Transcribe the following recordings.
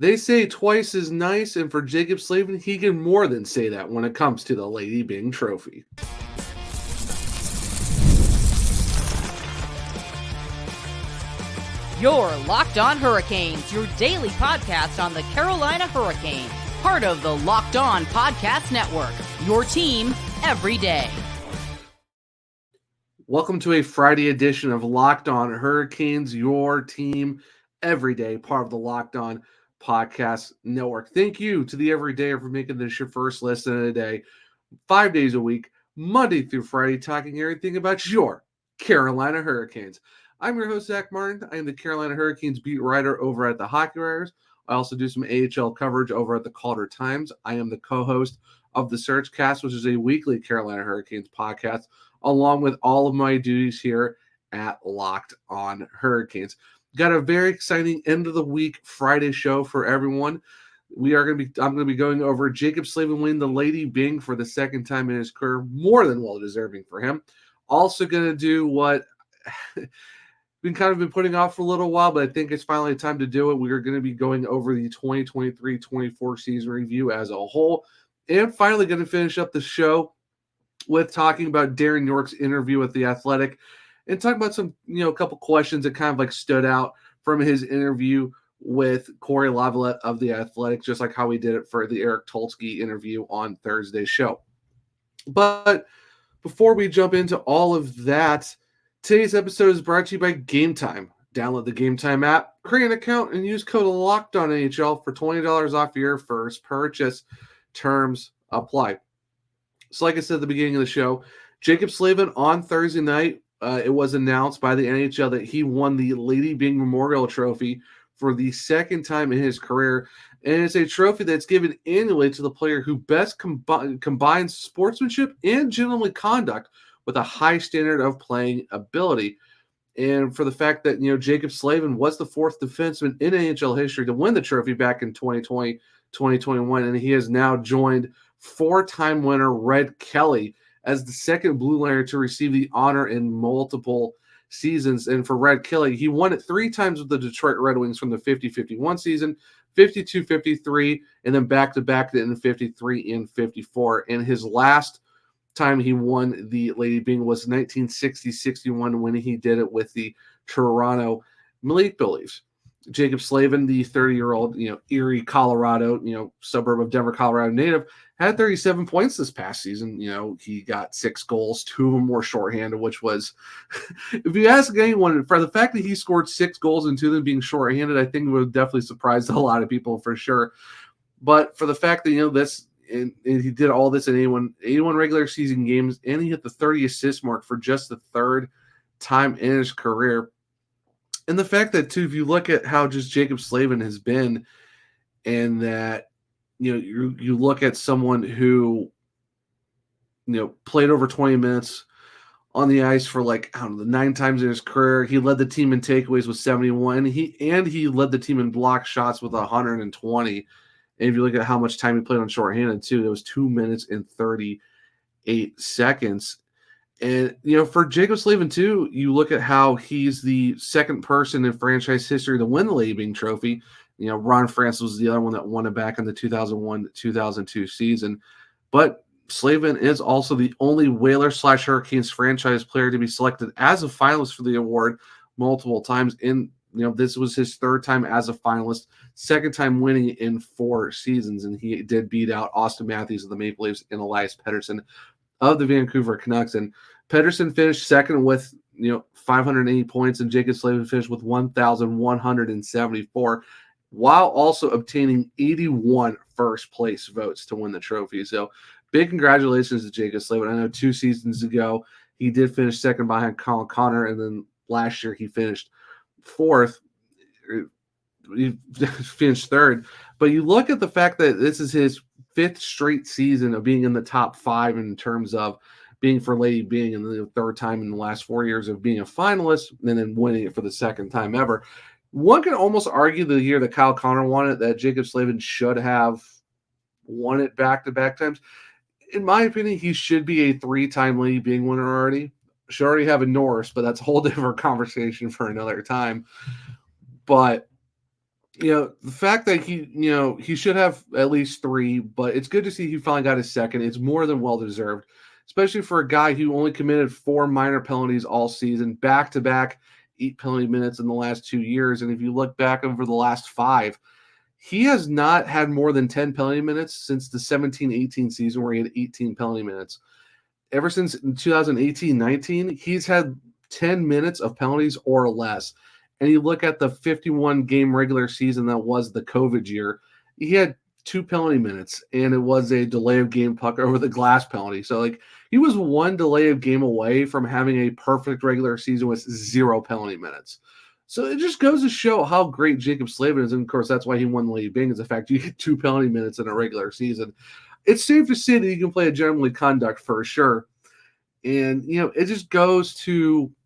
They say twice as nice, and for Jaccob Slavin, he can more than say that when it comes to the Lady Byng Trophy. You're Locked On Hurricanes, your daily podcast on the Carolina Hurricanes, part of the Locked On Podcast Network, your team every day. Welcome to a Friday edition of Locked On Hurricanes, your team every day, part of the Locked On Podcast Network. Thank you to the Everydayer for making this your first listen of the day, 5 days a week, Monday through Friday, talking everything about your Carolina Hurricanes. I'm your host, Zach Martin. I am the Carolina Hurricanes beat writer over at the Hockey Writers. I also do some AHL coverage over at the Calder Times. I am the co-host of the Search Cast, which is a weekly Carolina Hurricanes podcast, along with all of my duties here at Locked On Hurricanes. Got a very exciting end of the week Friday show for everyone. I'm going to be going over Jaccob Slavin winning the Lady Byng for the second time in his career, more than well deserving for him. Also going to do what we've been putting off for a little while, but I think it's finally time to do it. We are going to be going over the 2023-24 season review as a whole, and finally going to finish up the show with talking about Darren Yorke's interview with The Athletic and talking about some, a couple questions that kind of stood out from his interview with Corey Lavalette of The Athletic, just like how we did it for the Eric Tulsky interview on Thursday's show. But before we jump into all of that, today's episode is brought to you by Game Time. Download the Game Time app, create an account, and use code LOCKEDONNHL for $20 off your first purchase. Terms apply. So like I said at the beginning of the show, Jaccob Slavin on Thursday night, it was announced by the NHL that he won the Lady Byng Memorial Trophy for the second time in his career. And it's a trophy that's given annually to the player who best combines sportsmanship and gentlemanly conduct with a high standard of playing ability. And for the fact that, Jaccob Slavin was the fourth defenseman in NHL history to win the trophy back in 2020, 2021, and he has now joined four-time winner Red Kelly as the second blue liner to receive the honor in multiple seasons. And for Red Kelly, he won it three times with the Detroit Red Wings from the 50-51 season, 52-53, and then back-to-back in 53 and 54. And his last time he won the Lady Byng was 1960-61 when he did it with the Toronto Maple Leafs. Jaccob Slavin, the 30-year-old, Erie, Colorado, suburb of Denver, Colorado native, had 37 points this past season. He got 6 goals, 2 of them were shorthanded, which was, if you ask anyone, for the fact that he scored 6 goals and 2 of them being shorthanded, I think it would have definitely surprised a lot of people for sure. But for the fact that, and he did all this in 81 regular season games, and he hit the 30 assist mark for just the third time in his career. And the fact that, too, if you look at how just Jaccob Slavin has been, and that, you look at someone who, played over 20 minutes on the ice for the 9 times in his career. He led the team in takeaways with 71. He led the team in block shots with 120. And if you look at how much time he played on shorthanded, too, it was 2 minutes and 38 seconds. And, for Jaccob Slavin, too, you look at how he's the second person in franchise history to win the Lady Byng Trophy. Ron Francis was the other one that won it back in the 2001-2002 season. But Slavin is also the only Whalers/Hurricanes franchise player to be selected as a finalist for the award multiple times. And, this was his third time as a finalist, second time winning in 4 seasons. And he did beat out Austin Matthews of the Maple Leafs and Elias Pettersson of the Vancouver Canucks. And Pettersson finished second with 580 points, and Jaccob Slavin finished with 1,174, while also obtaining 81 first place votes to win the trophy. So big congratulations to Jaccob Slavin. I know 2 seasons ago he did finish second behind Colin Connor, and then last year he finished fourth. He finished third. But you look at the fact that this is his 5th straight season of being in the top 5 in terms of being for Lady Byng, and the third time in the last 4 years of being a finalist, and then winning it for the second time ever. One can almost argue the year that Kyle Connor won it, that Jaccob Slavin should have won it back-to-back times. In my opinion, he should be a 3-time Lady Byng winner already. Should already have a Norris, but that's a whole different conversation for another time. But The fact that he should have at least 3, but it's good to see he finally got his second. It's more than well deserved, especially for a guy who only committed 4 minor penalties all season, back to back 8 penalty minutes in the last 2 years. And if you look back over the last 5, he has not had more than 10 penalty minutes since the 17-18 season where he had 18 penalty minutes. Ever since 2018-19, he's had 10 minutes of penalties or less. And you look at the 51-game regular season that was the COVID year, he had 2 penalty minutes, and it was a delay of game puck over the glass penalty. So, he was 1 delay of game away from having a perfect regular season with 0 penalty minutes. So it just goes to show how great Jaccob Slavin is. And, of course, that's why he won the Lady Byng, is the fact you get 2 penalty minutes in a regular season. It's safe to say that you can play a gentlemanly conduct for sure. And, it just goes to –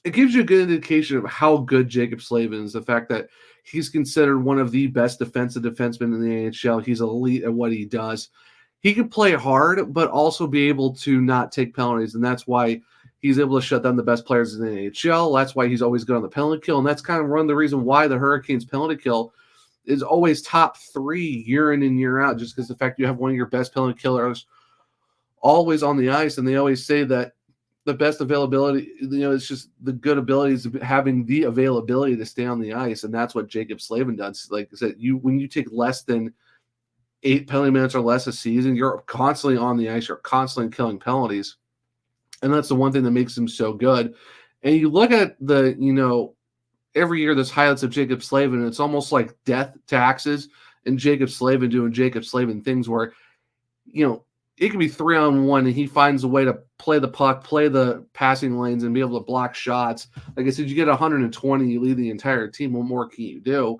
it gives you a good indication of how good Jaccob Slavin is, the fact that he's considered one of the best defensive defensemen in the NHL. He's elite at what he does. He can play hard, but also be able to not take penalties, and that's why he's able to shut down the best players in the NHL. That's why he's always good on the penalty kill, and that's kind of one of the reasons why the Hurricanes' penalty kill is always top 3 year in and year out, just because the fact you have one of your best penalty killers always on the ice, and they always say that the best availability, it's just the good abilities of having the availability to stay on the ice, and that's what Jaccob Slavin does. Like I said, when you take less than 8 penalty minutes or less a season, you're constantly on the ice, you're constantly killing penalties, and that's the one thing that makes him so good. And you look at every year there's highlights of Jaccob Slavin, and it's almost like death taxes and Jaccob Slavin doing Jaccob Slavin things where, it could be 3-on-1 and he finds a way to play the puck, play the passing lanes, and be able to block shots. Like I said, you get 120, you lead the entire team. What more can you do?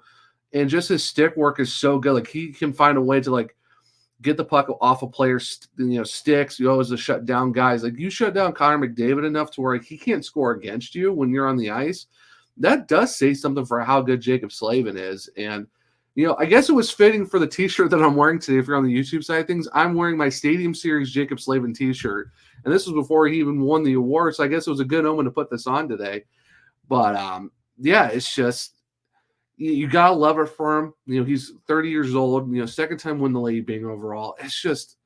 And just his stick work is so good. Like, he can find a way to get the puck off of players, sticks. You always just shut down guys. Like, you shut down Connor McDavid enough to where he can't score against you when you're on the ice. That does say something for how good Jaccob Slavin is. And I guess it was fitting for the T-shirt that I'm wearing today. If you're on the YouTube side of things, I'm wearing my Stadium Series Jaccob Slavin T-shirt, and this was before he even won the award. So I guess it was a good omen to put this on today. But it's just you gotta love it for him. He's 30 years old. Second time win the Lady Byng overall. It's just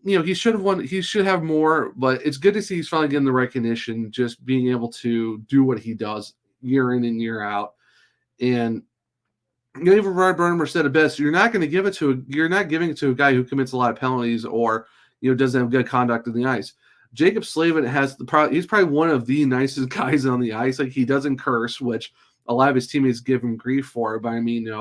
he should have won. He should have more, but it's good to see he's finally getting the recognition, just being able to do what he does year in and year out. And even Brind'amour said it best. You're not giving it to a guy who commits a lot of penalties or doesn't have good conduct on the ice. Jaccob Slavin he's probably one of the nicest guys on the ice. Like, he doesn't curse, which a lot of his teammates give him grief for. But I mean,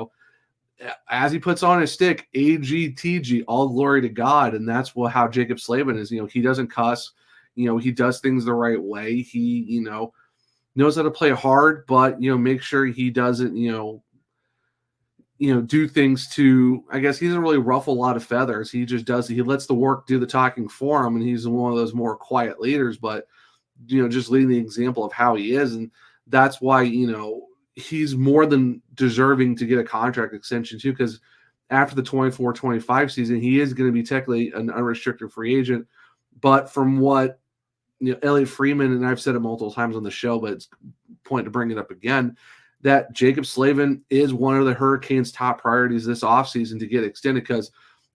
as he puts on his stick, AGTG, all glory to God, and that's how Jaccob Slavin is. He doesn't cuss. He does things the right way. He knows how to play hard, but make sure he doesn't do things to, I guess he doesn't really ruffle a lot of feathers. He just does, he lets the work do the talking for him, and he's one of those more quiet leaders, but, just leading the example of how he is. And that's why, he's more than deserving to get a contract extension too, because after the 24-25 season, he is going to be technically an unrestricted free agent. But from what, Elliot Freeman, and I've said it multiple times on the show, but it's a point to bring it up again, that Jaccob Slavin is one of the Hurricanes' top priorities this offseason to get extended, because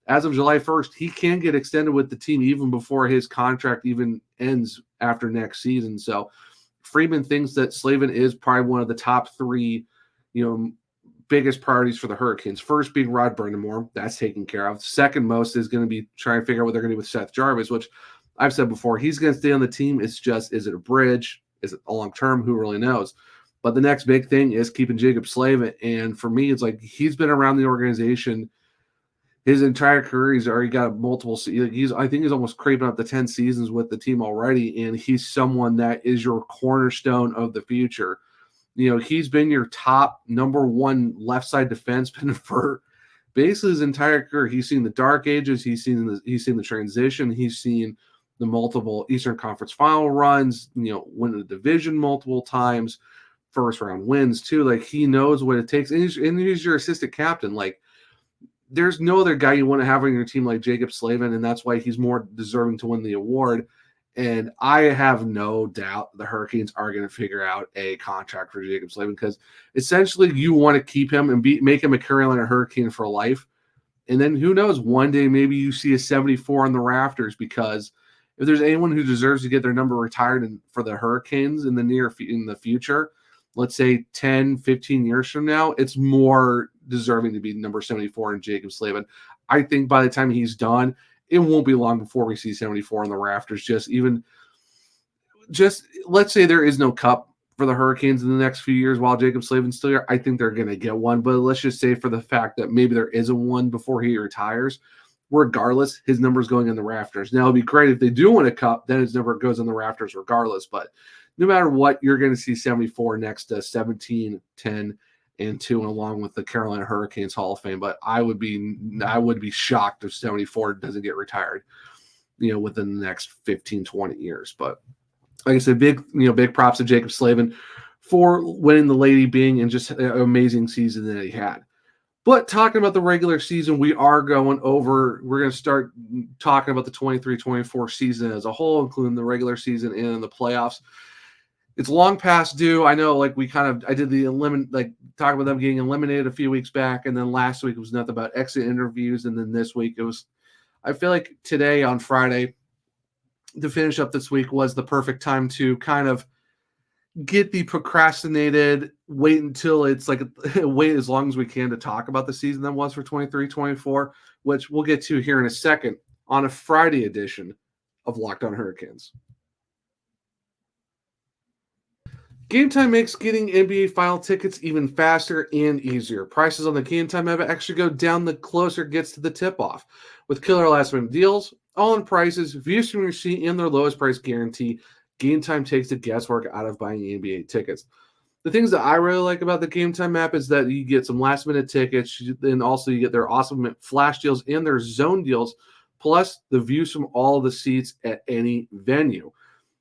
as of July 1st, he can get extended with the team even before his contract even ends after next season. So Freeman thinks that Slavin is probably one of the top 3, biggest priorities for the Hurricanes. First being Rod Brind'amour, that's taken care of. Second most is going to be trying to figure out what they're going to do with Seth Jarvis, which I've said before, he's going to stay on the team. It's just, is it a bridge? Is it a long-term? Who really knows? But the next big thing is keeping Jaccob Slavin. And for me, it's like he's been around the organization his entire career. He's already got multiple. I think he's almost creeping up to 10 seasons with the team already. And he's someone that is your cornerstone of the future. He's been your top number 1 left side defenseman for basically his entire career. He's seen the dark ages. He's seen the transition. He's seen the multiple Eastern Conference final runs, win the division multiple times. First round wins too. Like, he knows what it takes, and he's your assistant captain. Like, there's no other guy you want to have on your team like Jaccob Slavin, and that's why he's more deserving to win the award. And I have no doubt the Hurricanes are going to figure out a contract for Jaccob Slavin, because essentially you want to keep him and make him a Carolina Hurricane for life. And then who knows, one day maybe you see a 74 on the rafters, because if there's anyone who deserves to get their number retired for the Hurricanes in the future, let's say 10, 15 years from now, it's more deserving to be number 74 in Jaccob Slavin. I think by the time he's done, it won't be long before we see 74 on the rafters. Just let's say there is no cup for the Hurricanes in the next few years while Jaccob Slavin's still here. I think they're going to get one, but let's just say for the fact that maybe there isn't one before he retires, regardless, his number's going in the rafters. Now, it'd be great if they do win a cup, then his number goes in the rafters regardless, but no matter what, you're going to see 74 next to 17, 10, and 2, and along with the Carolina Hurricanes Hall of Fame. But I would be shocked if 74 doesn't get retired, within the next 15, 20 years. But like I said, big props to Jaccob Slavin for winning the Lady Byng and just an amazing season that he had. But talking about the regular season, we're going to start talking about the 23-24 season as a whole, including the regular season and the playoffs. It's long past due. I know, I did talk about them getting eliminated a few weeks back, and then last week it was nothing about exit interviews, and then this week I feel like today on Friday to finish up this week was the perfect time to kind of get the procrastinated, wait until it's wait as long as we can to talk about the season that was for 23-24, which we'll get to here in a second on a Friday edition of Locked On Hurricanes. Game Time makes getting NBA final tickets even faster and easier. Prices on the Game Time app actually go down the closer it gets to the tip-off. With killer last-minute deals, all-in prices, views from your seat, and their lowest price guarantee, Game Time takes the guesswork out of buying NBA tickets. The things that I really like about the Game Time app is that you get some last-minute tickets, and also you get their awesome flash deals and their zone deals, plus the views from all the seats at any venue.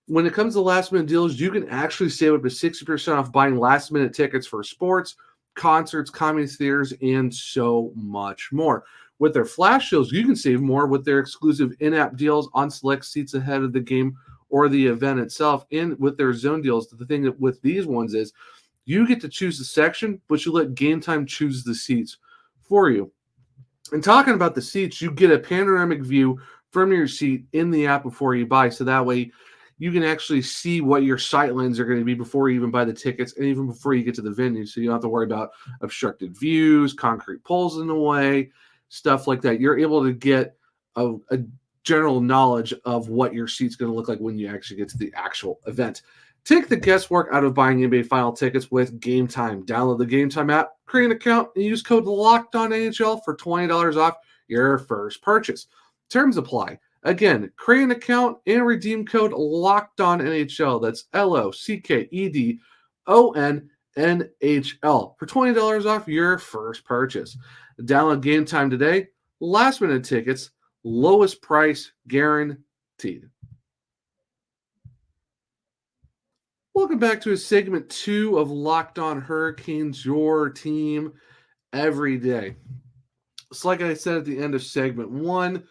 When it comes to last-minute deals, you can actually save up to 60% off buying last-minute tickets for sports, concerts, comedy theaters, and so much more. With their flash deals, you can save more with their exclusive in-app deals on select seats ahead of the game or the event itself. And with their zone deals, the thing that with these ones is you get to choose the section, but you let Game Time choose the seats for you. And talking about the seats, you get a panoramic view from your seat in the app before you buy, so that way you can actually see what your sight lines are going to be before you even buy the tickets and even before you get to the venue. So you don't have to worry about obstructed views, concrete poles in the way, stuff like that. You're able to get a general knowledge of what your seat's going to look like when you actually get to the actual event. Take the guesswork out of buying NBA final tickets with Game Time. Download the Game Time app, create an account, and use code LOCKEDONNHL for $20 off your first purchase. Terms apply. Again, create an account and redeem code LOCKEDONNHL. That's LOCKEDONNHL for $20 off your first purchase. Download Game Time today. Last minute tickets, lowest price guaranteed. Welcome back to segment 2 of Locked On Hurricanes, your team every day. So like I said at the end of segment 1,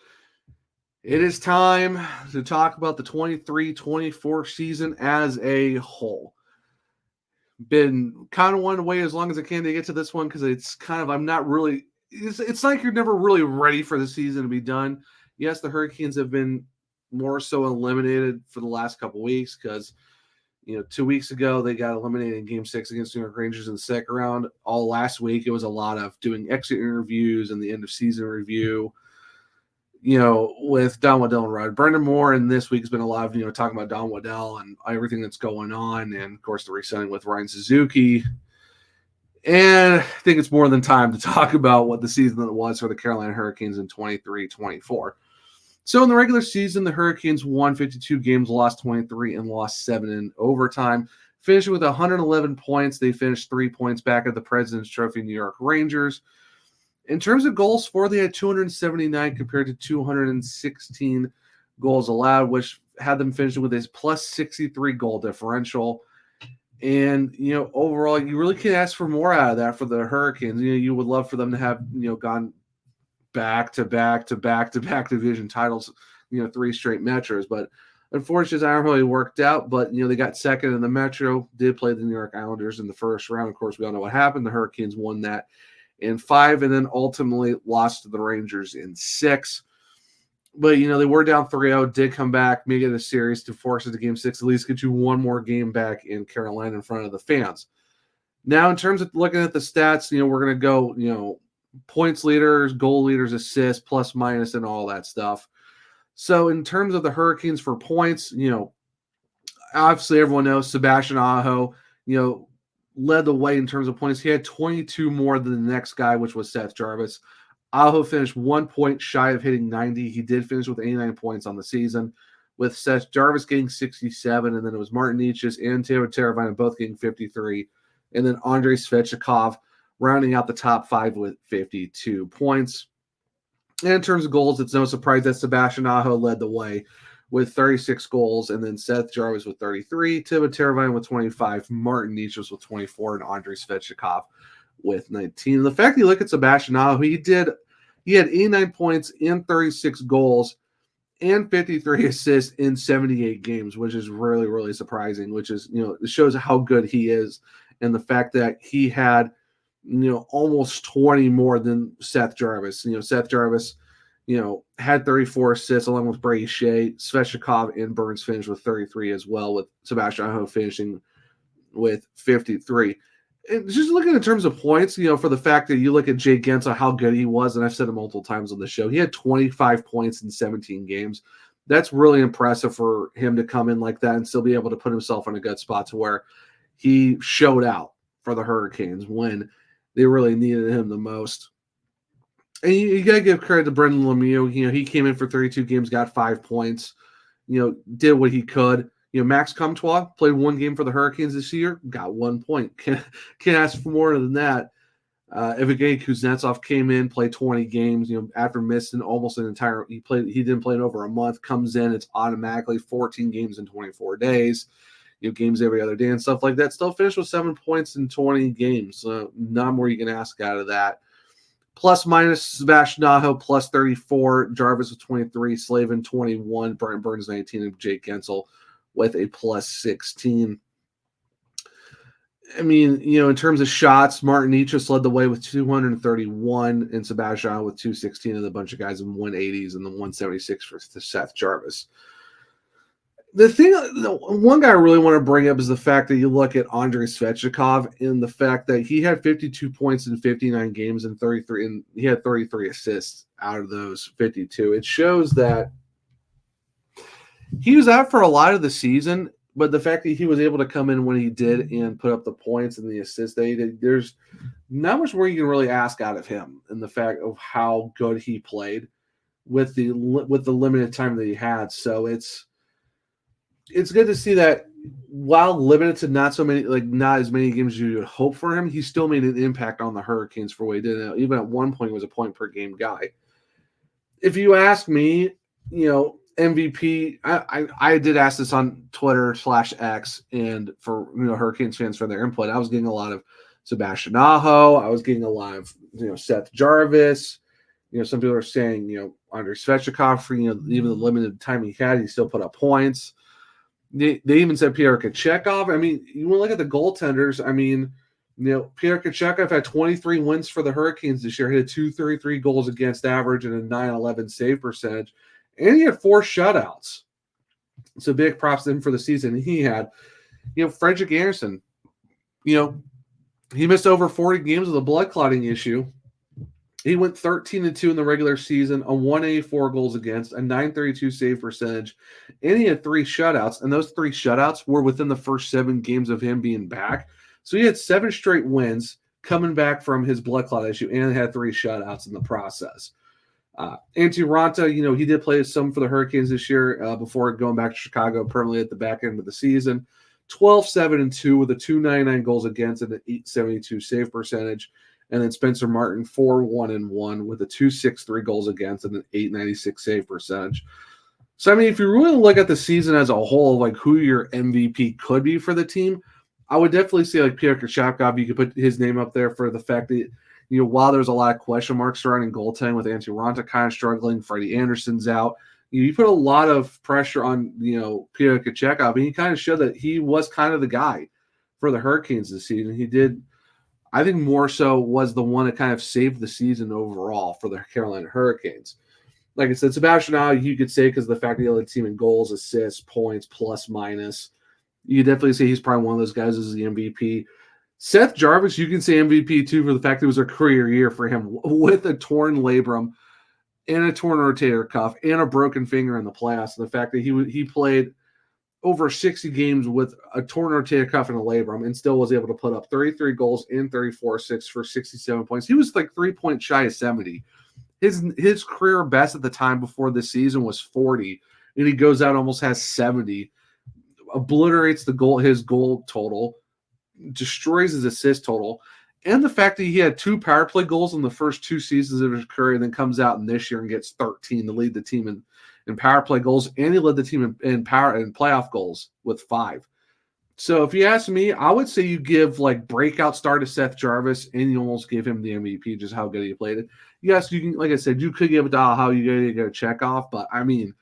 it is time to talk about the 23-24 season as a whole. Been kind of wanting to wait as long as I can to get to this one because it's like you're never really ready for the season to be done. Yes, the Hurricanes have been more so eliminated for the last couple weeks because 2 weeks ago they got eliminated in Game 6 against New York Rangers in the second round. All last week it was a lot of doing exit interviews and the end of season review. With Don Waddell and Rod Brind'amour, and this week has been a lot of, talking about Don Waddell and everything that's going on, and of course the re-signing with Ryan Suzuki. And I think it's more than time to talk about what the season that it was for the Carolina Hurricanes in 23-24. So in the regular season, the Hurricanes won 52 games, lost 23, and lost 7 in overtime. Finishing with 111 points, they finished 3 points back at the President's Trophy New York Rangers. In terms of goals for, they had 279 compared to 216 goals allowed, which had them finishing with a plus 63 goal differential. And, overall, you really can't ask for more out of that for the Hurricanes. You would love for them to have, gone back to back division titles, 3 straight Metros. But Unfortunately, that really worked out, but they got second in the Metro, did play the New York Islanders in the first round. Of course, we all know what happened. The Hurricanes won that in 5 and then ultimately lost to the Rangers in 6. But, they were down 3-0, did come back, make it a series to force it to game 6, at least get you one more game back in Carolina in front of the fans. Now, in terms of looking at the stats, we're going to go, points leaders, goal leaders, assists, plus, minus, and all that stuff. So, in terms of the Hurricanes for points, obviously everyone knows Sebastian Aho, led the way in terms of points. He had 22 more than the next guy, which was Seth Jarvis. Aho finished 1 point shy of hitting 90. He did finish with 89 points on the season, with Seth Jarvis getting 67, and then it was Martin Necas and Teo Teravainen both getting 53, and then Andrei Svechnikov rounding out the top 5 with 52 points. And in terms of goals, it's no surprise that Sebastian Aho led the way with 36 goals, and then Seth Jarvis with 33, Teo Teravainen with 25, Martin Necas with 24, and Andrei Svechnikov with 19. And the fact that you look at Sebastian Aho, he had 89 points and 36 goals and 53 assists in 78 games, which is really, really surprising, which is, it shows how good he is. And the fact that he had, almost 20 more than Seth Jarvis. Seth Jarvis, had 34 assists along with Brady Shea. Svechnikov and Burns finished with 33 as well, with Sebastian Aho finishing with 53. And just looking in terms of points, for the fact that you look at Jake Guentzel, how good he was, and I've said it multiple times on the show, he had 25 points in 17 games. That's really impressive for him to come in like that and still be able to put himself in a good spot to where he showed out for the Hurricanes when they really needed him the most. And you got to give credit to Brind'amour. He came in for 32 games, got 5 points, did what he could. Max Comtois played 1 game for the Hurricanes this year, got 1 point. Can't ask for more than that. Evgeny Kuznetsov came in, played 20 games, after missing almost an entire – he didn't play in over a month, comes in, it's automatically 14 games in 24 days, games every other day and stuff like that. Still finished with 7 points in 20 games. So not more you can ask out of that. Plus minus Sebastian Aho, plus 34, Jarvis with 23, Slavin 21, Brent Burns 19, and Jake Guentzel with a plus 16. I mean, in terms of shots, Martin Necas led the way with 231 and Sebastian Aho with 216, and a bunch of guys in 180s and the 176 for Seth Jarvis. The one guy I really want to bring up is the fact that you look at Andrei Svechnikov and the fact that he had 52 points in 59 games and 33, and he had 33 assists out of those 52. It shows that he was out for a lot of the season, but the fact that he was able to come in when he did and put up the points and the assists that he did, there's not much more you can really ask out of him, and the fact of how good he played with the limited time that he had. So it's good to see that while limited to not as many games as you would hope for him, he still made an impact on the Hurricanes for what he did. Even at one point, he was a point per game guy. If you ask me, MVP, I did ask this on Twitter /X, and for Hurricanes fans for their input, I was getting a lot of Sebastian Aho. I was getting a lot of Seth Jarvis. Some people are saying Andrei Svechnikov for even the limited time he had, he still put up points. They even said Pyotr Kochetkov. I mean, you want to look at the goaltenders. I mean, Pyotr Kochetkov had 23 wins for the Hurricanes this year. He had 233 goals against average and a 911 save percentage. And he had 4 shutouts. So big props to him for the season he had. Frederick Anderson, he missed over 40 games with a blood clotting issue. He went 13-2 in the regular season, a 184 goals against, a 932 save percentage, and he had 3 shutouts. And those 3 shutouts were within the first 7 games of him being back. So he had 7 straight wins coming back from his blood clot issue, and had 3 shutouts in the process. Antti Raanta, he did play some for the Hurricanes this year before going back to Chicago permanently at the back end of the season. 12-7-2 with a 299 goals against and an 872 save percentage. And then Spencer Martin, 4-1-1 with a 263 goals against and an 896 save percentage. So, I mean, if you really look at the season as a whole, like who your MVP could be for the team, I would definitely say like Pyotr Kochetkov. You could put his name up there for the fact that, while there's a lot of question marks surrounding goaltending with Antti Raanta kind of struggling, Freddie Anderson's out, You put a lot of pressure on, Pierre Kachekov, and he kind of showed that he was kind of the guy for the Hurricanes this season. He did, I think, more so was the one that kind of saved the season overall for the Carolina Hurricanes. Like I said, Sebastian Aho, you could say, because of the fact that he led the team in goals, assists, points, plus, minus. You definitely say he's probably one of those guys as the MVP. Seth Jarvis, you can say MVP too, for the fact that it was a career year for him with a torn labrum and a torn rotator cuff and a broken finger in the playoffs. And the fact that he played over 60 games with a torn rotator cuff and a labrum and still was able to put up 33 goals in 34 6 for 67 points. He was like 3 points shy of 70. His career best at the time before this season was 40, and he goes out and almost has 70, obliterates his goal total, destroys his assist total, and the fact that he had 2 power play goals in the first 2 seasons of his career, and then comes out in this year and gets 13 to lead the team in power play goals, and he led the team in power and playoff goals with 5. So if you ask me, I would say you give like breakout star to Seth Jarvis, and you almost give him the MVP, just how good he played it. Yes, you can, like I said, you could give it to how you get a check off, but I mean,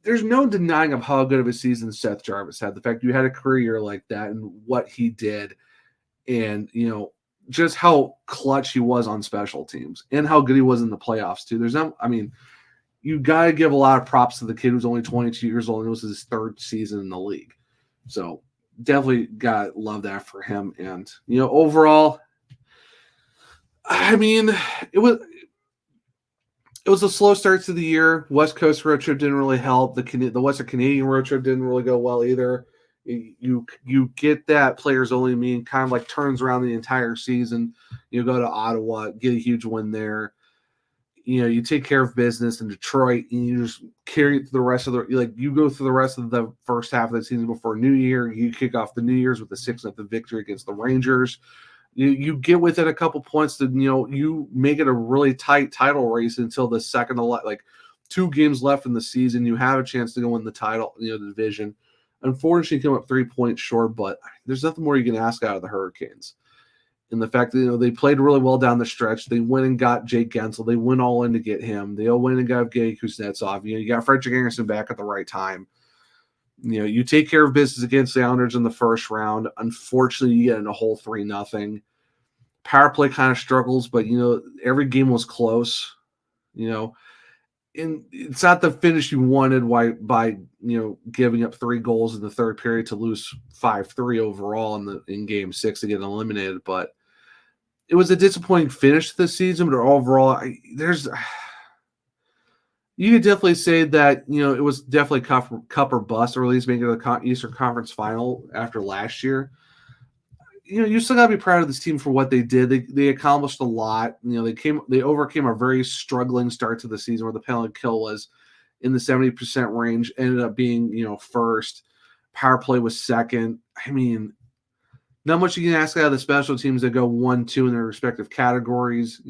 there's no denying of how good of a season Seth Jarvis had. The fact you had a career year like that and what he did, and just how clutch he was on special teams and how good he was in the playoffs too. You got to give a lot of props to the kid who's only 22 years old and it was his 3rd season in the league. So definitely got to love that for him. And, overall, I mean, it was a slow start to the year. West Coast road trip didn't really help. The Western Canadian road trip didn't really go well either. You get that players only mean kind of like turns around the entire season. You go to Ottawa, get a huge win there. You take care of business in Detroit, and you just carry it to the rest of you go through the rest of the first half of the season before New Year. You kick off the New Year's with a 6-0 victory against the Rangers. You get within a couple points to, you make it a really tight title race until the second, 2 games left in the season. You have a chance to go win the title, the division. Unfortunately, you come up 3 points short, but there's nothing more you can ask out of the Hurricanes. And the fact that, they played really well down the stretch. They went and got Jake Gensel. They went all in to get him. They all went and got Evgeny Kuznetsov. You got Frederick Anderson back at the right time. You take care of business against the Islanders in the first round. Unfortunately, you get in a whole 3-0. Power play kind of struggles, but, every game was close. And it's not the finish you wanted by giving up 3 goals in the third period to lose 5-3 overall in game 6 to get eliminated. But it was a disappointing finish to the season, but overall, you could definitely say that, it was definitely cup or bust, or at least making the Eastern Conference final after last year. You still got to be proud of this team for what they did. They accomplished a lot. They overcame a very struggling start to the season where the penalty kill was in the 70% range, ended up being, first. Power play was second. I mean, not much you can ask out of the special teams that go 1-2 in their respective categories.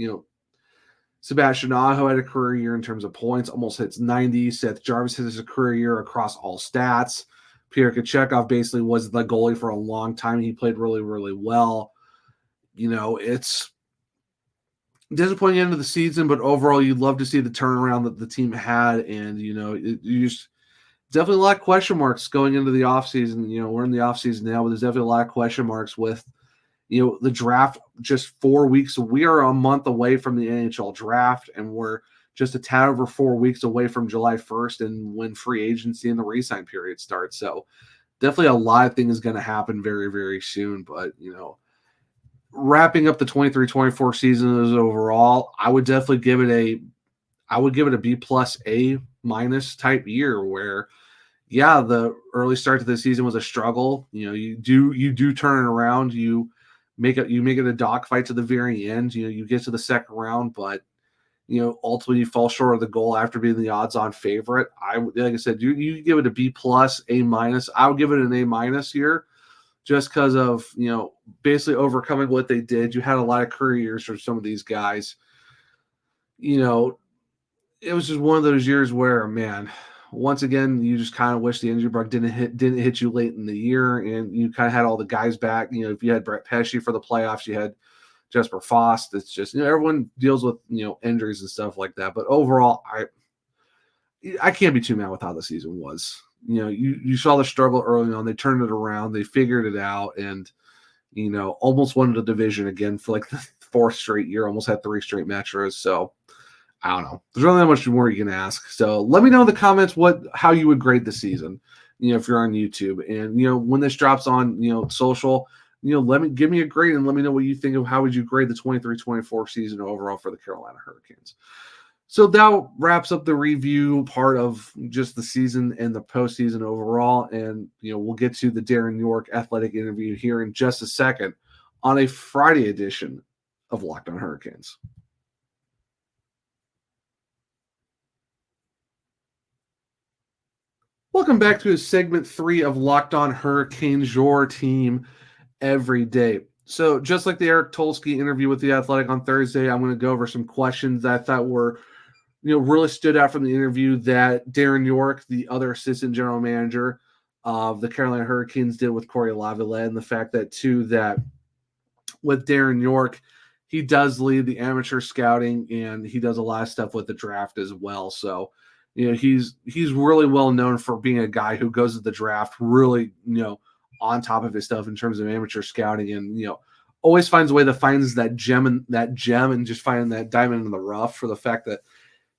Sebastian Aho had a career year in terms of points, almost hits 90. Seth Jarvis has a career year across all stats. Pierre Kachekov basically was the goalie for a long time. He played really, really well. It's disappointing end of the season, but overall, you'd love to see the turnaround that the team had. And, you just definitely a lot of question marks going into the offseason. We're in the offseason now, but there's definitely a lot of question marks with, the draft just 4 weeks. We are a month away from the NHL draft, and we're just a tad over 4 weeks away from July 1st and when free agency and the re-sign period starts. So definitely a lot of things going to happen very, very soon. But, wrapping up the 23-24 season as overall, I would definitely give it a B plus A minus type year where, yeah, the early start to the season was a struggle. You do turn it around. You make it a dogfight to the very end. You get to the second round, but ultimately you fall short of the goal after being the odds-on favorite. Like I said, you give it a B plus, A minus. I would give it an A minus here, just because of basically overcoming what they did. You had a lot of career years for some of these guys. It was just one of those years where, man, once again, you just kind of wish the injury bug didn't hit you late in the year, and you kind of had all the guys back. If you had Brett Pesce for the playoffs, you had Jesper Fast. It's just, everyone deals with, injuries and stuff like that. But overall, I can't be too mad with how the season was. You saw the struggle early on. They turned it around. They figured it out, and almost won the division again for like the fourth straight year. Almost had 3 straight Metros. So I don't know. There's really not much more you can ask. So let me know in the comments how you would grade the season. If you're on YouTube, and when this drops on social, give me a grade and let me know what you think of how would you grade the 23-24 season overall for the Carolina Hurricanes. So that wraps up the review part of just the season and the postseason overall. And, we'll get to the Darren Yorke athletic interview here in just a second on a Friday edition of Locked On Hurricanes. Welcome back to segment 3 of Locked On Hurricanes, your team every day. So just like the Eric Tulsky interview with The Athletic on Thursday, I'm going to go over some questions that I thought were really stood out from the interview that Darren Yorke, the other assistant general manager of the Carolina Hurricanes, did with Corey Laviolette, and the fact that, too, that with Darren Yorke, he does lead the amateur scouting, and he does a lot of stuff with the draft as well. So, he's really well known for being a guy who goes to the draft really, on top of his stuff in terms of amateur scouting, and, always finds a way to find that gem and just finding that diamond in the rough for the fact that,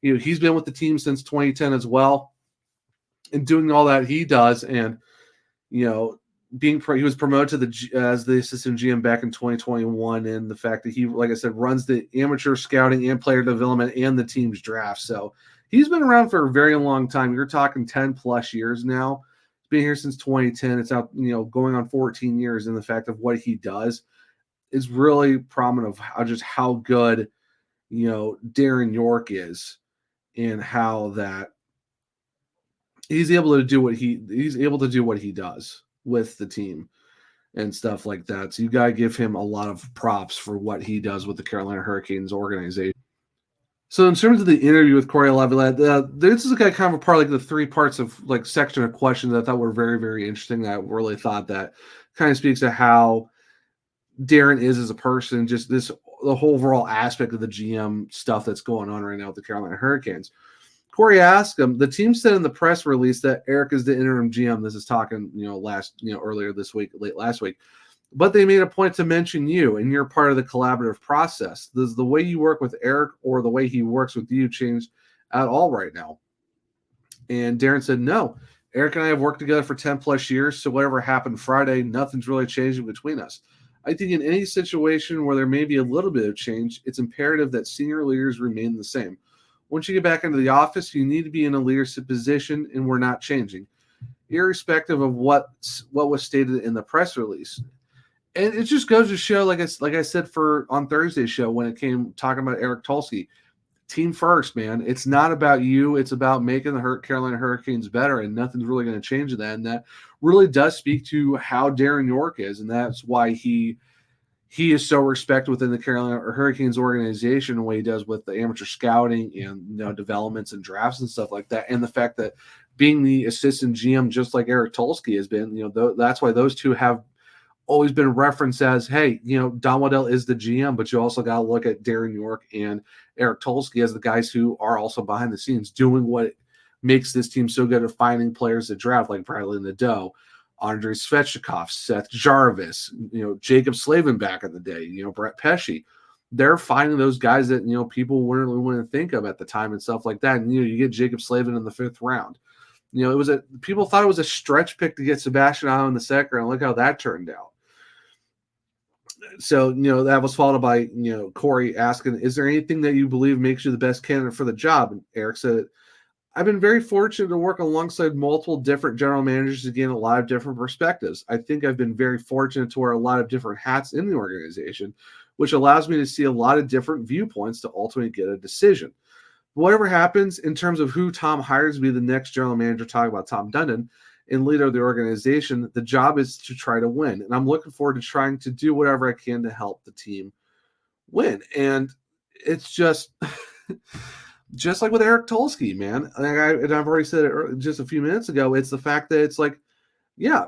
he's been with the team since 2010 as well, and doing all that he does, and he was promoted to as the assistant GM back in 2021, and the fact that he, like I said, runs the amateur scouting and player development and the team's draft. So he's been around for a very long time. You're talking 10 plus years now. He's been here since 2010. It's out, going on 14 years, and the fact of what he does is really prominent of how good, Darren Yorke is. And how that he's able to do what he does with the team and stuff like that. So you got to give him a lot of props for what he does with the Carolina Hurricanes organization. So in terms of the interview with Corey Laviolette, this is kind of a part, like the 3 parts of like section of questions that I thought were very, very interesting. That I really thought that kind of speaks to how Darren is as a person, just the whole overall aspect of the GM stuff that's going on right now with the Carolina Hurricanes. Corey asked him, the team said in the press release that Eric is the interim GM. This is talking, earlier this week, late last week, but they made a point to mention you, and you're part of the collaborative process. Does the way you work with Eric or the way he works with you change at all right now? And Darren said, no, Eric and I have worked together for 10 plus years. So whatever happened Friday, nothing's really changing between us. I think in any situation where there may be a little bit of change, it's imperative that senior leaders remain the same. Once you get back into the office, you need to be in a leadership position, and we're not changing, irrespective of what was stated in the press release. And it just goes to show, like I said on Thursday's show when it came talking about Eric Tulsky, team first, man. It's not about you. It's about making the Carolina Hurricanes better, and nothing's really going to change that. And that really does speak to how Darren Yorke is, and that's why he is so respected within the Carolina Hurricanes organization, and what he does with the amateur scouting and developments and drafts and stuff like that. And the fact that being the assistant GM, just like Eric Tulsky has been, that's why those two have always been referenced as, hey, Don Waddell is the GM, but you also got to look at Darren Yorke and Eric Tulsky as the guys who are also behind the scenes doing what makes this team so good at finding players to draft, like Bradley Nadeau, Andrei Svechnikov, Seth Jarvis, Jaccob Slavin back in the day, Brett Pesce. They're finding those guys that, people wouldn't think of at the time and stuff like that. And, you get Jaccob Slavin in the 5th round. People thought it was a stretch pick to get Sebastian Aho in the 2nd, and look how that turned out. So, that was followed by, Corey asking, is there anything that you believe makes you the best candidate for the job? And Eric said, I've been very fortunate to work alongside multiple different general managers to gain a lot of different perspectives. I think I've been very fortunate to wear a lot of different hats in the organization, which allows me to see a lot of different viewpoints to ultimately get a decision. Whatever happens in terms of who Tom hires to be the next general manager, talking about Tom Dundon, and leader of the organization, the job is to try to win. And I'm looking forward to trying to do whatever I can to help the team win. And it's just like with Eric Tulsky, man. And I've already said it just a few minutes ago. It's the fact that it's like, yeah,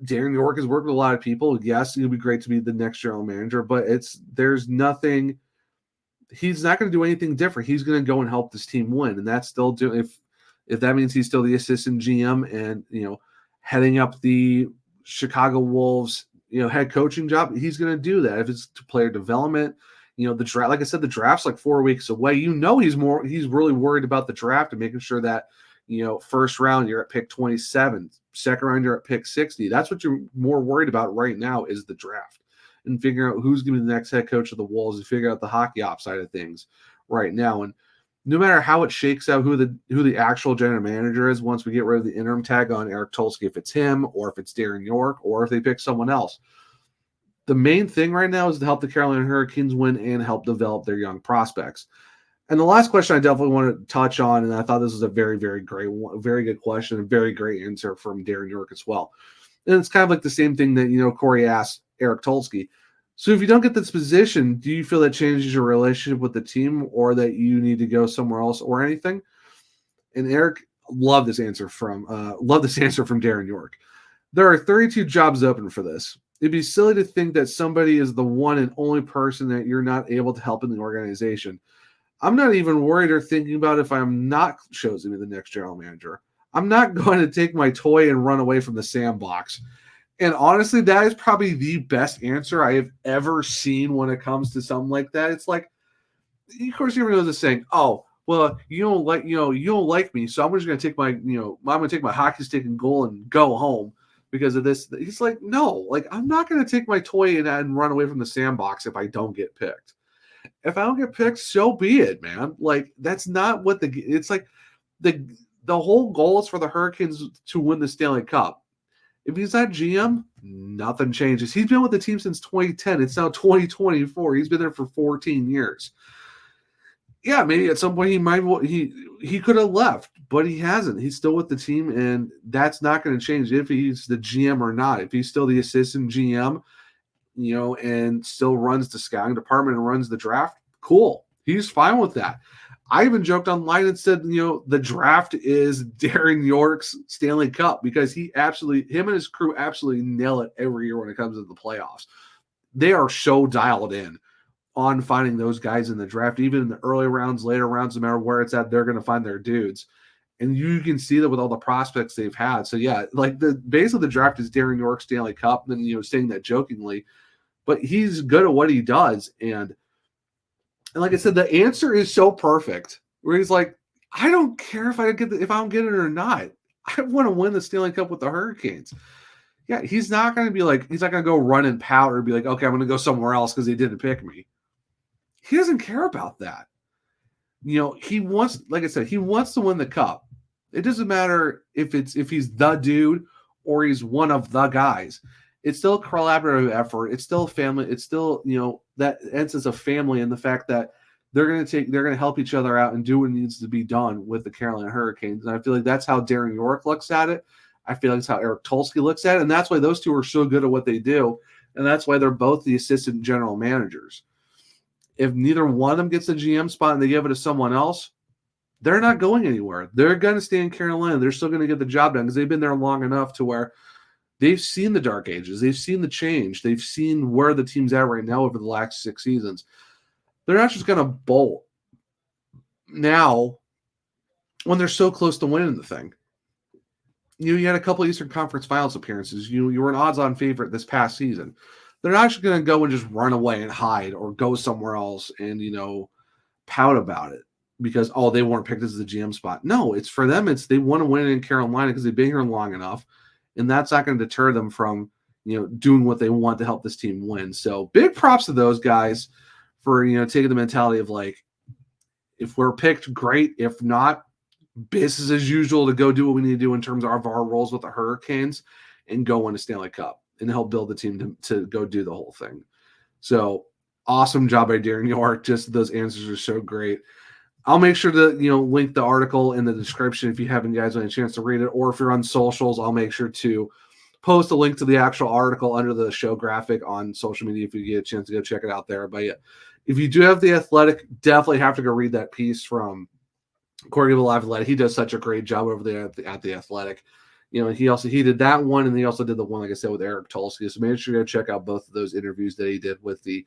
Darren Yorke has worked with a lot of people. Yes, it would be great to be the next general manager, but there's nothing. He's not going to do anything different. He's going to go and help this team win, and that's still doing. If that means he's still the assistant GM and, heading up the Chicago Wolves, head coaching job, he's going to do that. If it's to player development, the draft, like I said, the draft's like 4 weeks away. He's really worried about the draft and making sure that, first round you're at pick 27, second round you're at pick 60. That's what you're more worried about right now is the draft and figuring out who's going to be the next head coach of the Wolves and figure out the hockey op side of things right now. And no matter how it shakes out who the actual general manager is, once we get rid of the interim tag on Eric Tulsky, if it's him or if it's Darren Yorke or if they pick someone else, the main thing right now is to help the Carolina Hurricanes win and help develop their young prospects. And the last question I definitely want to touch on, and I thought this was a very, very great one, very good question, a very great answer from Darren Yorke as well. And it's kind of like the same thing that, Corey asked Eric Tulsky. So if you don't get this position, do you feel that changes your relationship with the team or that you need to go somewhere else or anything? And Eric, love this answer from Darren Yorke. There are 32 jobs open for this. It'd be silly to think that somebody is the one and only person that you're not able to help in the organization. I'm not even worried or thinking about if I'm not chosen to be the next general manager. I'm not going to take my toy and run away from the sandbox. And honestly, that is probably the best answer I have ever seen when it comes to something like that. It's like, of course, everyone knows this saying, "Oh, well, you don't like me, so I'm just going to take my, I'm going to take my hockey stick and goal and go home because of this." He's like, "No, I'm not going to take my toy and run away from the sandbox if I don't get picked. If I don't get picked, so be it, man. That's not what it's like. The whole goal is for the Hurricanes to win the Stanley Cup. If he's not GM, nothing changes. He's been with the team since 2010. It's now 2024. He's been there for 14 years. Yeah, maybe at some point he could have left, but he hasn't. He's still with the team, and that's not going to change if he's the GM or not. If he's still the assistant GM, and still runs the scouting department and runs the draft, cool. He's fine with that. I even joked online and said, the draft is Darren Yorke's Stanley Cup because him and his crew absolutely nail it every year when it comes to the playoffs. They are so dialed in on finding those guys in the draft, even in the early rounds, later rounds, no matter where it's at, they're going to find their dudes. And you can see that with all the prospects they've had. So yeah, the base of the draft is Darren Yorke's Stanley Cup, and saying that jokingly, but he's good at what he does. And like I said, the answer is so perfect. Where he's like, I don't care if I don't get it or not. I want to win the Stanley Cup with the Hurricanes. Yeah, he's not going to go run and pout or be like, okay, I'm going to go somewhere else because they didn't pick me. He doesn't care about that. He wants, like I said, he wants to win the cup. It doesn't matter if he's the dude or he's one of the guys. It's still a collaborative effort. It's still family. It's still, that essence of family and the fact that they're going to help each other out and do what needs to be done with the Carolina Hurricanes. And I feel like that's how Darren Yorke looks at it. I feel like that's how Eric Tulsky looks at it. And that's why those two are so good at what they do. And that's why they're both the assistant general managers. If neither one of them gets a GM spot and they give it to someone else, they're not going anywhere. They're going to stay in Carolina. They're still going to get the job done because they've been there long enough to where they've seen the dark ages. They've seen the change. They've seen where the team's at right now over the last 6 seasons. They're not just going to bolt now when they're so close to winning the thing. You had a couple of Eastern Conference Finals appearances. You were an odds-on favorite this past season. They're not just going to go and just run away and hide or go somewhere else and, pout about it because, they weren't picked as the GM spot. No, it's for them. They want to win in Carolina because they've been here long enough. And that's not going to deter them from, doing what they want to help this team win. So big props to those guys for, taking the mentality of if we're picked, great. If not, business as usual to go do what we need to do in terms of our roles with the Hurricanes and go win a Stanley Cup and help build the team to go do the whole thing. So awesome job by Darren Yorke. Just those answers are so great. I'll make sure to, link the article in the description if you haven't guys had a chance to read it, or if you're on socials, I'll make sure to post a link to the actual article under the show graphic on social media if you get a chance to go check it out there. But yeah, if you do have The Athletic, definitely have to go read that piece from Corey of the Live Athletic. He does such a great job over there at the Athletic. He did that one, and he also did the one, like I said, with Eric Tulsky. So make sure you go check out both of those interviews that he did with the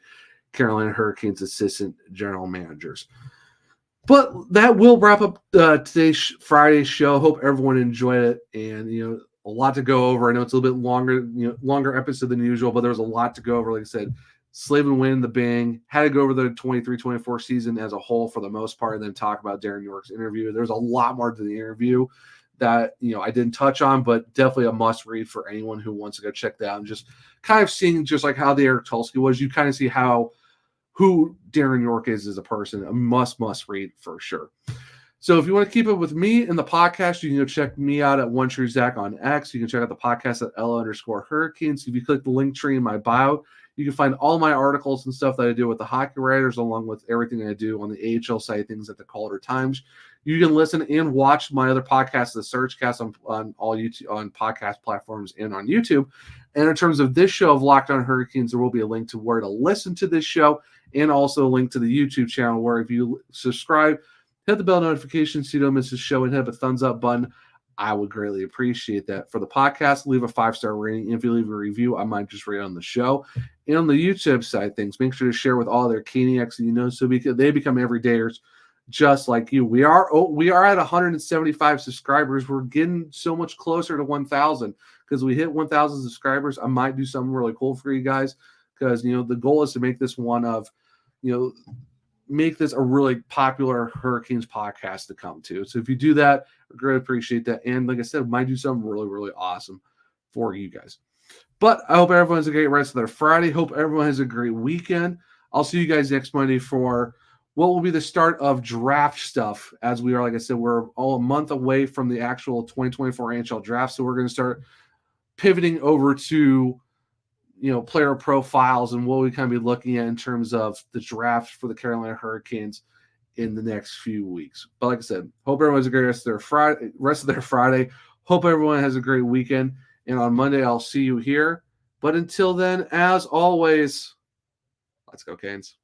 Carolina Hurricanes assistant general managers. But that will wrap up today's Friday's show. Hope everyone enjoyed it, and a lot to go over. I know it's a little bit longer, longer episode than usual, but there was a lot to go over. Like I said, Slavin winning the Byng, had to go over the 23-24 season as a whole for the most part, and then talk about Darren Yorke's interview. There's a lot more to the interview that I didn't touch on, but definitely a must read for anyone who wants to go check that out. And just kind of seeing just like how the Eric Tulsky was, you kind of see who Darren Yorke is as a person. A must read for sure. So if you want to keep up with me in the podcast, you can go check me out at One True Zach on X. You can check out the podcast at @Ella_Hurricanes. If you click the link tree in my bio, you can find all my articles and stuff that I do with the hockey writers, along with everything I do on the AHL side of things at the Calder Times. You can listen and watch my other podcasts, the Surgecast, on all YouTube, on podcast platforms and on YouTube. And in terms of this show of Locked On Hurricanes, there will be a link to where to listen to this show, and also a link to the YouTube channel where if you subscribe, hit the bell notification so you don't miss the show, and hit a thumbs up button. I would greatly appreciate that. For the podcast, leave a 5-star rating. If you leave a review, I might just read it on the show. And on the YouTube side of things, make sure to share with all their Caniacs so they become everydayers just like you. We are at 175 subscribers. We're getting so much closer to 1,000 because we hit 1,000 subscribers. I might do something really cool for you guys because the goal is to make this one of make this a really popular Hurricanes podcast to come to. So if you do that, I greatly appreciate that. And like I said, might do something really, really awesome for you guys. But I hope everyone has a great rest of their Friday. Hope everyone has a great weekend. I'll see you guys next Monday for what will be the start of draft stuff. As we are, like I said, we're all a month away from the actual 2024 NHL draft. So we're going to start pivoting over to player profiles and what we kind of be looking at in terms of the draft for the Carolina Hurricanes in the next few weeks. But like I said, hope everyone has a great rest of their Friday. Hope everyone has a great weekend. And on Monday, I'll see you here. But until then, as always, let's go Canes.